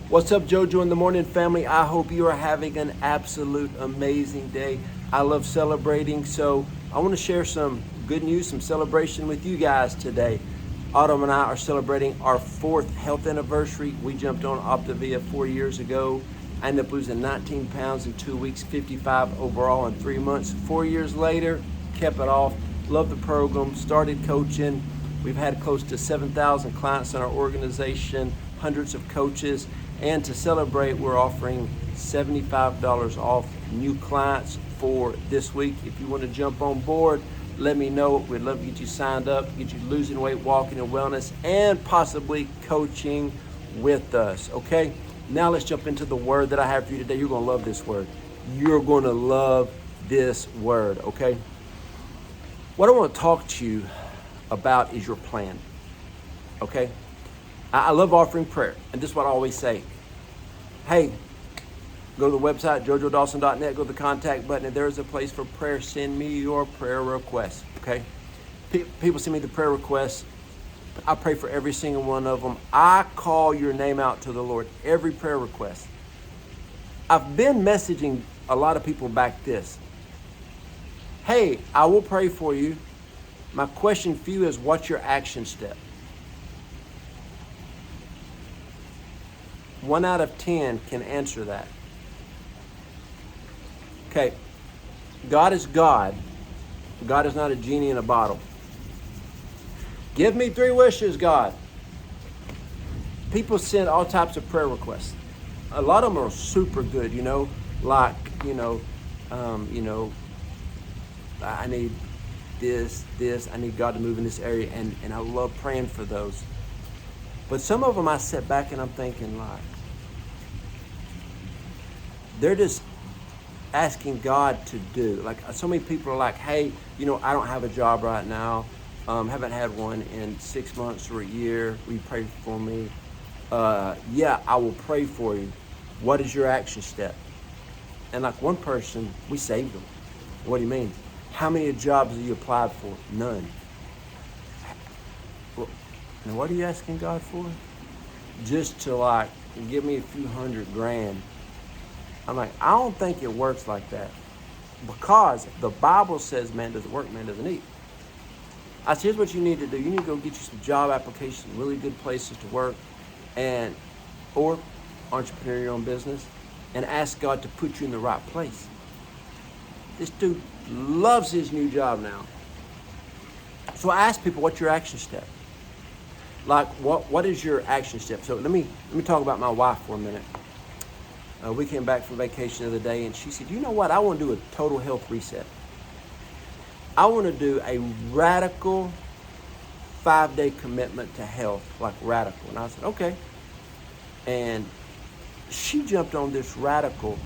What's up, Joe Joe in the Morning family? I hope you are having an absolute amazing day. I love celebrating, so I want to share some good news, some celebration with you guys today. Autumn and I are celebrating our 4th health anniversary. We jumped on Optavia 4 years ago. I ended up losing 19 pounds in 2 weeks, 55 overall in 3 months. 4 years later, kept it off. Love the program, started coaching. We've had close to 7,000 clients in our organization, hundreds of coaches. And to celebrate, we're offering $75 off new clients for this week. If you want to jump on board, let me know. We'd love to get you signed up, get you losing weight, walking, and wellness, and possibly coaching with us, okay? Now let's jump into the word that I have for you today. You're going to love this word. You're going to love this word, okay? What I want to talk to you about is your plan, okay? I love offering prayer, and this is what I always say. Hey, go to the website, jojoedawson.net, go to the contact button, and there's a place for prayer. Send me your prayer requests, okay? People send me the prayer requests. I pray for every single one of them. I call your name out to the Lord, every prayer request. I've been messaging a lot of people back this. Hey, I will pray for you. My question for you is, what's your action step? 1 out of 10 can answer that. Okay, God is God. God is not a genie in a bottle. Give me 3 wishes, God. People send all types of prayer requests. A lot of them are super good, like, I need this, I need God to move in this area, and I love praying for those. But some of them I sit back and I'm thinking, like, they're just asking God to do. Like, so many people are like, hey, I don't have a job right now. Haven't had one in 6 months or a year. Will you pray for me? Yeah, I will pray for you. What is your action step? And like one person, we saved them. What do you mean? How many jobs have you applied for? None. Well, and what are you asking God for? Just to like, give me a few $100,000. I'm like, I don't think it works like that. Because the Bible says man doesn't work, man doesn't eat. I said, here's what you need to do. You need to go get you some job applications, some really good places to work, or entrepreneur your own business, and ask God to put you in the right place. This dude loves his new job now. So I ask people, what's your action step? Like, what is your action step? So let me talk about my wife for a minute. We came back from vacation the other day, and she said, you know what? I want to do a total health reset. I want to do a radical 5-day commitment to health, like radical. And I said, okay. And she jumped on this radical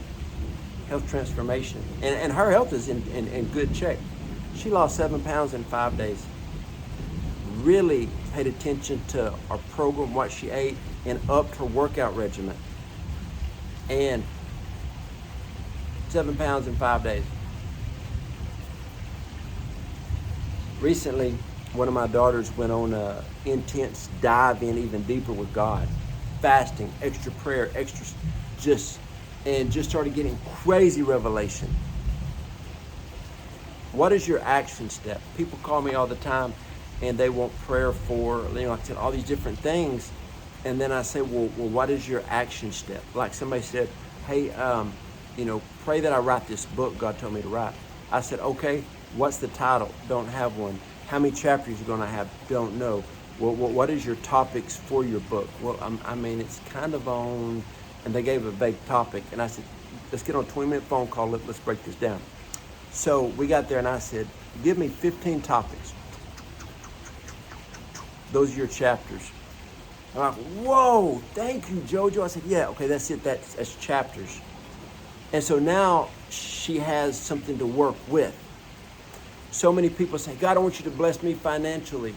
health transformation. And her health is in good check. She lost 7 pounds in 5 days. Really paid attention to our program, what she ate, and upped her workout regimen. And 7 pounds in 5 days. Recently, one of my daughters went on an intense dive in even deeper with God. Fasting, extra prayer, just started getting crazy revelation. What is your action step? People call me all the time and they want prayer for, like I said, all these different things. And then I say, well, what is your action step? Like somebody said, hey, pray that I write this book God told me to write. I said, okay, what's the title? Don't have one. How many chapters are you going to have? Don't know. Well, what is your topics for your book? Well, it's kind of on, and they gave a vague topic. And I said, let's get on a 20-minute phone call. Let's break this down. So we got there and I said, give me 15 topics. Those are your chapters. I'm like, whoa, thank you, JoJo. I said, yeah, okay, that's it. That's chapters. And so now she has something to work with. So many people say, God, I want you to bless me financially.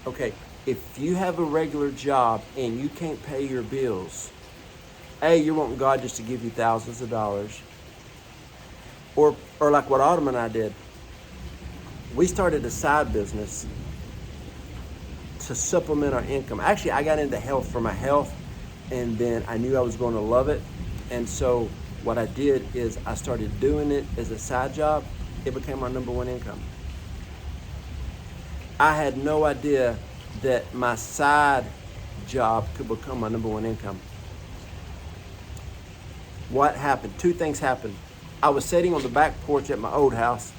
Okay, if you have a regular job and you can't pay your bills, A, you're wanting God just to give you thousands of dollars. Or like what Autumn and I did. We started a side business to supplement our income. Actually, I got into health for my health and then I knew I was going to love it. And so what I did is I started doing it as a side job. It became my number one income. I had no idea that my side job could become my number one income. What happened? Two things happened. I was sitting on the back porch at my old house,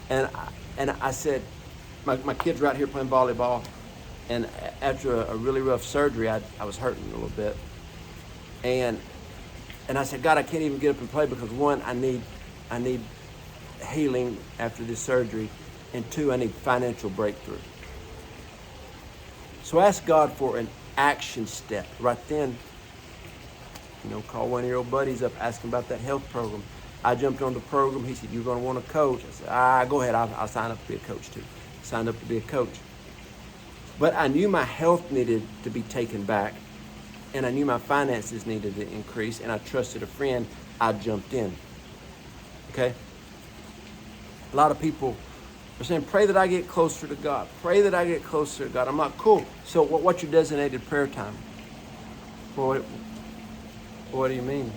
and I said, my kids were out here playing volleyball, and after a really rough surgery, I was hurting a little bit, and I said, God, I can't even get up and play because one, I need healing after this surgery, and two, I need financial breakthrough. So I asked God for an action step right then. Call one of your old buddies up, ask him about that health program. I jumped on the program. He said, you're going to want a coach. I said, go ahead. I'll sign up to be a coach too. Signed up to be a coach. But I knew my health needed to be taken back, and I knew my finances needed to increase, and I trusted a friend. I jumped in. Okay? A lot of people are saying, pray that I get closer to God. Pray that I get closer to God. I'm like, cool. So what's your designated prayer time? What do you mean?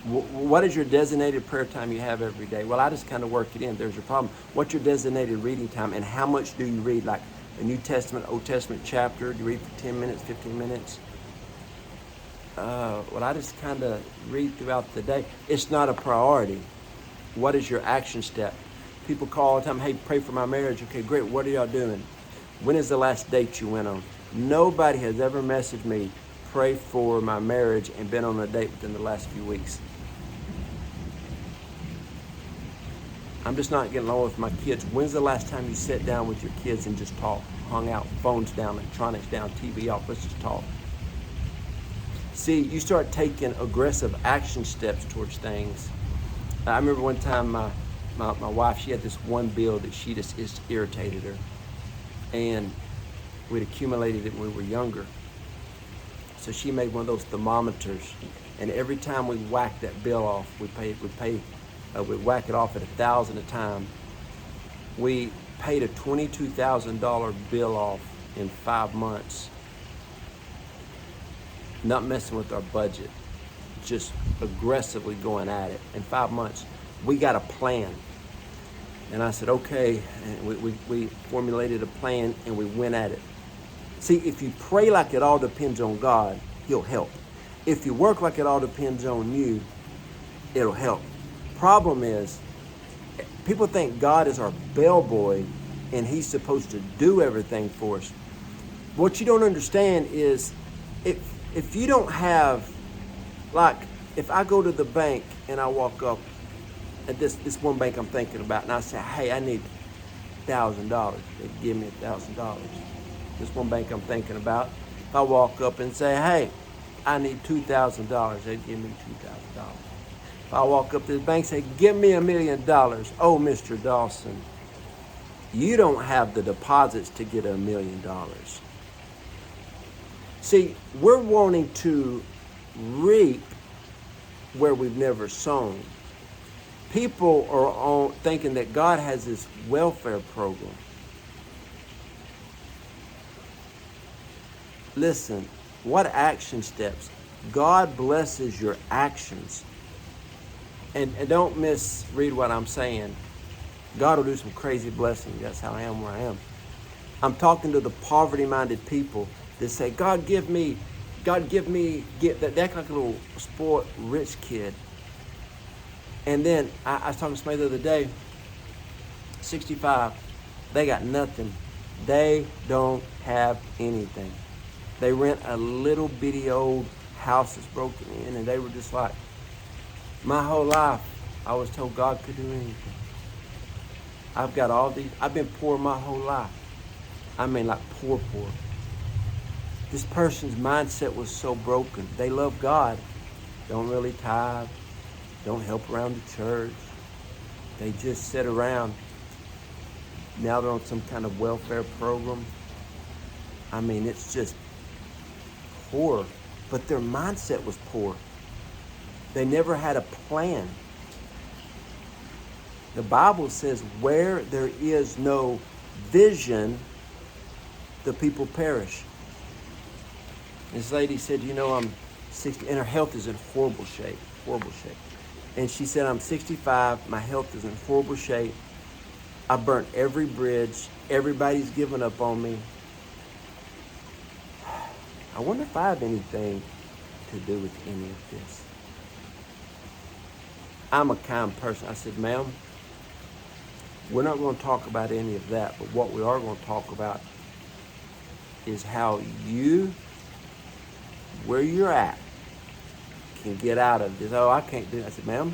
What is your designated prayer time you have every day? Well, I just kind of work it in. There's your problem. What's your designated reading time, and how much do you read? Like a New Testament, Old Testament chapter? Do you read for 10 minutes, 15 minutes? Well, I just kind of read throughout the day. It's not a priority. What is your action step? People call all the time, hey, pray for my marriage. Okay, great. What are y'all doing? When is the last date you went on? Nobody has ever messaged me, pray for my marriage, and been on a date within the last few weeks. I'm just not getting along with my kids. When's the last time you sat down with your kids and just talked, hung out, phones down, electronics down, TV off, let's just talk? See, you start taking aggressive action steps towards things. I remember one time my wife, she had this one bill that she just irritated her. And we'd accumulated it when we were younger. So she made one of those thermometers. And every time we whacked that bill off, we'd whack it off at $1,000 a time. We paid a $22,000 bill off in 5 months. Not messing with our budget, just aggressively going at it. In 5 months, we got a plan. And I said, okay, and we formulated a plan and we went at it. See, if you pray like it all depends on God, He'll help. If you work like it all depends on you, it'll help. Problem is, people think God is our bellboy and He's supposed to do everything for us. What you don't understand is, if you don't have, like, if I go to the bank and I walk up at this one bank I'm thinking about, and I say, hey, I need $1,000. They give me $1,000. This one bank I'm thinking about, if I walk up and say, hey, I need $2,000, they give me $2,000. If I walk up to the bank and say, give me $1 million, oh, Mr. Dawson, you don't have the deposits to get $1 million. See, we're wanting to reap where we've never sown. People are thinking that God has this welfare program. Listen, what action steps? God blesses your actions. And don't misread what I'm saying. God will do some crazy blessings. That's how I am where I am. I'm talking to the poverty-minded people that say, God give me, that act like a little spoiled rich kid. And then I was talking to somebody the other day, 65, they got nothing. They don't have anything. They rent a little bitty old house that's broken in, and they were just like, my whole life, I was told God could do anything. I've got all these, I've been poor my whole life. I mean, like poor. This person's mindset was so broken. They love God, don't really tithe, don't help around the church. They just sit around. Now they're on some kind of welfare program. I mean, it's just poor. But their mindset was poor. They never had a plan. The Bible says where there is no vision, the people perish. This lady said, 60, and her health is in horrible shape, horrible shape. And she said, I'm 65, my health is in horrible shape. I burnt every bridge. Everybody's given up on me. I wonder if I have anything to do with any of this. I'm a kind person. I said, ma'am, we're not going to talk about any of that, but what we are going to talk about is how you, where you're at, can get out of this. Oh, I can't do that. I said, ma'am,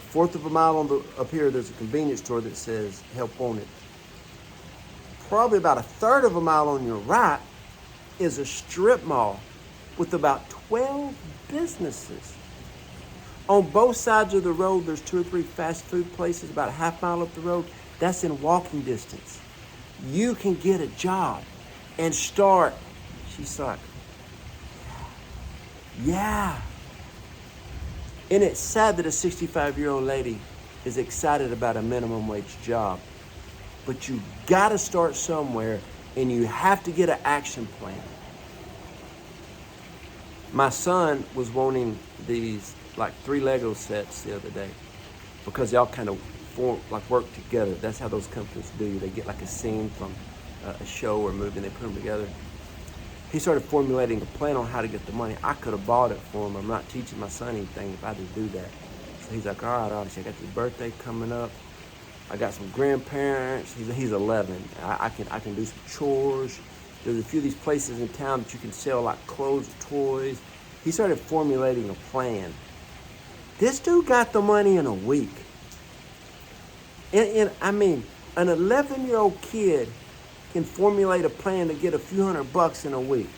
fourth of a mile up here, there's a convenience store that says help wanted. Probably about a third of a mile on your right is a strip mall with about 12 businesses. On both sides of the road, there's 2 or 3 fast food places about a half mile up the road. That's in walking distance. You can get a job and start. She's like, yeah. And it's sad that a 65-year-old lady is excited about a minimum wage job. But you got to start somewhere, and you have to get an action plan. My son was wanting these like 3 Lego sets the other day because they all kind of work together. That's how those companies do. They get like a scene from a show or movie and they put them together. He started formulating a plan on how to get the money. I could have bought it for him. I'm not teaching my son anything if I just do that. So he's like, all right, obviously I got his birthday coming up. I got some grandparents. He's 11. I can do some chores. There's a few of these places in town that you can sell like clothes, toys. He started formulating a plan. This dude got the money in a week. And I mean, an 11-year-old kid can formulate a plan to get a few $100 in a week.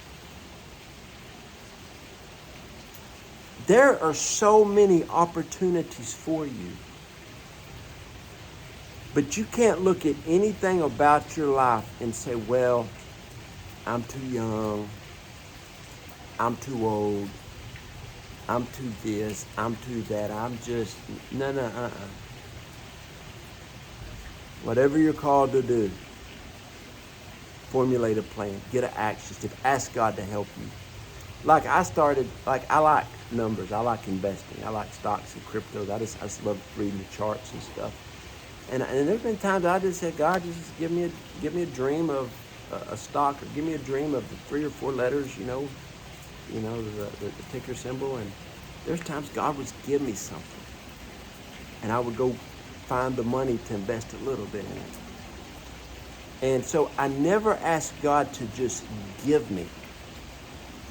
There are so many opportunities for you. But you can't look at anything about your life and say, well, I'm too young, I'm too old, I'm too this, I'm too that, no. Whatever you're called to do, formulate a plan, get an action step, ask God to help you. I like numbers, I like investing, I like stocks and cryptos, I just love reading the charts and stuff. And there's been times I just said, God, just give me a dream of a stock, or give me a dream of the 3 or 4 letters, the ticker symbol. And there's times God would give me something, and I would go find the money to invest a little bit in it. And so I never ask God to just give me.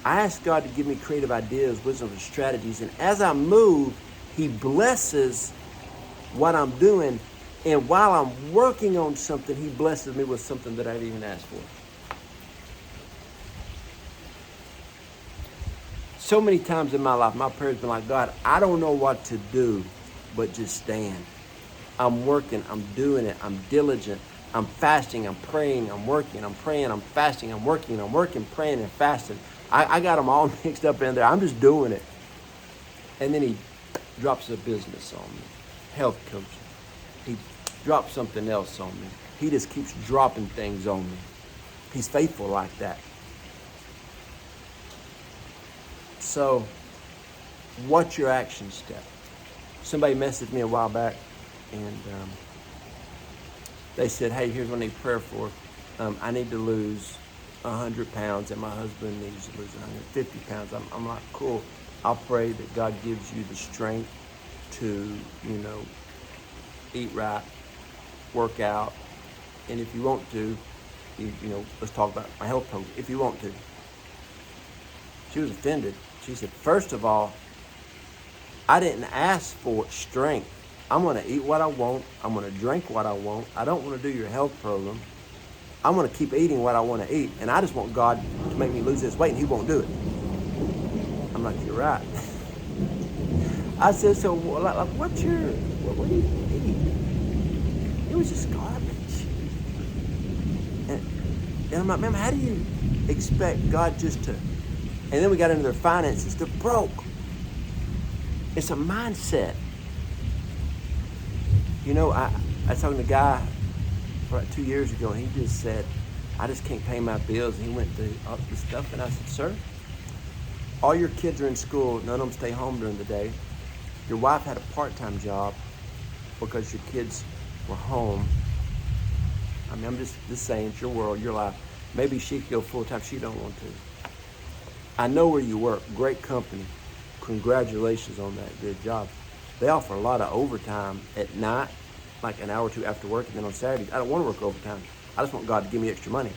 I ask God to give me creative ideas, wisdom, and strategies. And as I move, He blesses what I'm doing. And while I'm working on something, He blesses me with something that I didn't even ask for. So many times in my life, my prayer's been like, God, I don't know what to do, but just stand. I'm working, I'm doing it, I'm diligent, I'm fasting, I'm praying, I'm working, I'm praying, I'm fasting, I'm working, praying, and fasting. I got them all mixed up in there. I'm just doing it. And then He drops a business on me, health coaching. He drops something else on me. He just keeps dropping things on me. He's faithful like that. So, what's your action step? Somebody messaged me a while back, and they said, hey, here's what I need prayer for. I need to lose 100 pounds, and my husband needs to lose 150 pounds. I'm like, cool. I'll pray that God gives you the strength to, eat right, work out, and if you want to, let's talk about my health program. If you want to. She was offended. She said, first of all, I didn't ask for strength. I'm going to eat what I want. I'm going to drink what I want. I don't want to do your health program. I'm going to keep eating what I want to eat, and I just want God to make me lose this weight, and He won't do it. I'm like, you're right. I said, so what do you eat? It was just garbage. And I'm like, man, how do you expect God just to... And then we got into their finances. They're broke. It's a mindset. I was talking to a guy about 2 years ago, and he just said, I just can't pay my bills. And he went through all this stuff, and I said, sir, All your kids are in school, none of them stay home during the day. Your wife had a part-time job because your kids were home. I mean, I'm just saying, it's your world, your life. Maybe she could go full-time, she don't want to. I know where you work, great company. Congratulations on that, good job. They offer a lot of overtime at night, like an hour or two after work, and then on Saturdays. I don't want to work overtime. I just want God to give me extra money.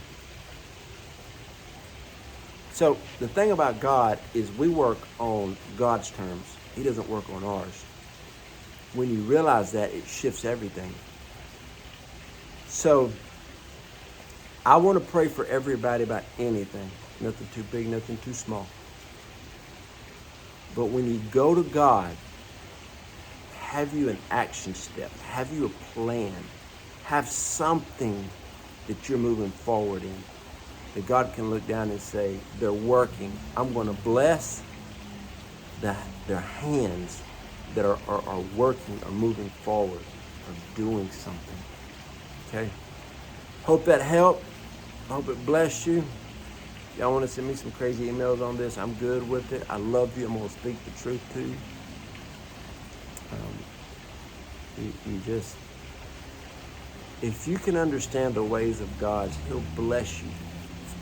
So the thing about God is we work on God's terms. He doesn't work on ours. When you realize that, it shifts everything. So I want to pray for everybody about anything. Nothing too big, nothing too small. But when you go to God, have you an action step? Have you a plan? Have something that you're moving forward in, that God can look down and say, they're working. I'm going to bless their hands that are working, are moving forward, are doing something. Okay? Hope that helped. Hope it blessed you. Y'all want to send me some crazy emails on this? I'm good with it. I love you. I'm going to speak the truth to you. If you can understand the ways of God, He'll bless you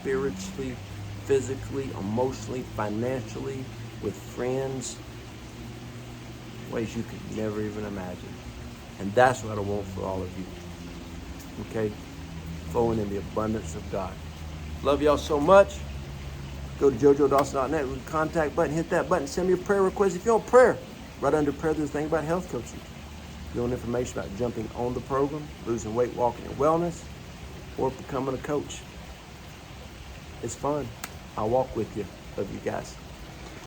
spiritually, physically, emotionally, financially, with friends, ways you could never even imagine. And that's what I want for all of you. Okay? Flowing in the abundance of God. Love y'all so much. Go to JoJoDawson.net with the contact button. Hit that button. Send me a prayer request. If you want prayer, right under prayer, there's a thing about health coaching. If you want information about jumping on the program, losing weight, walking, and wellness, or becoming a coach. It's fun. I'll walk with you. Love you guys.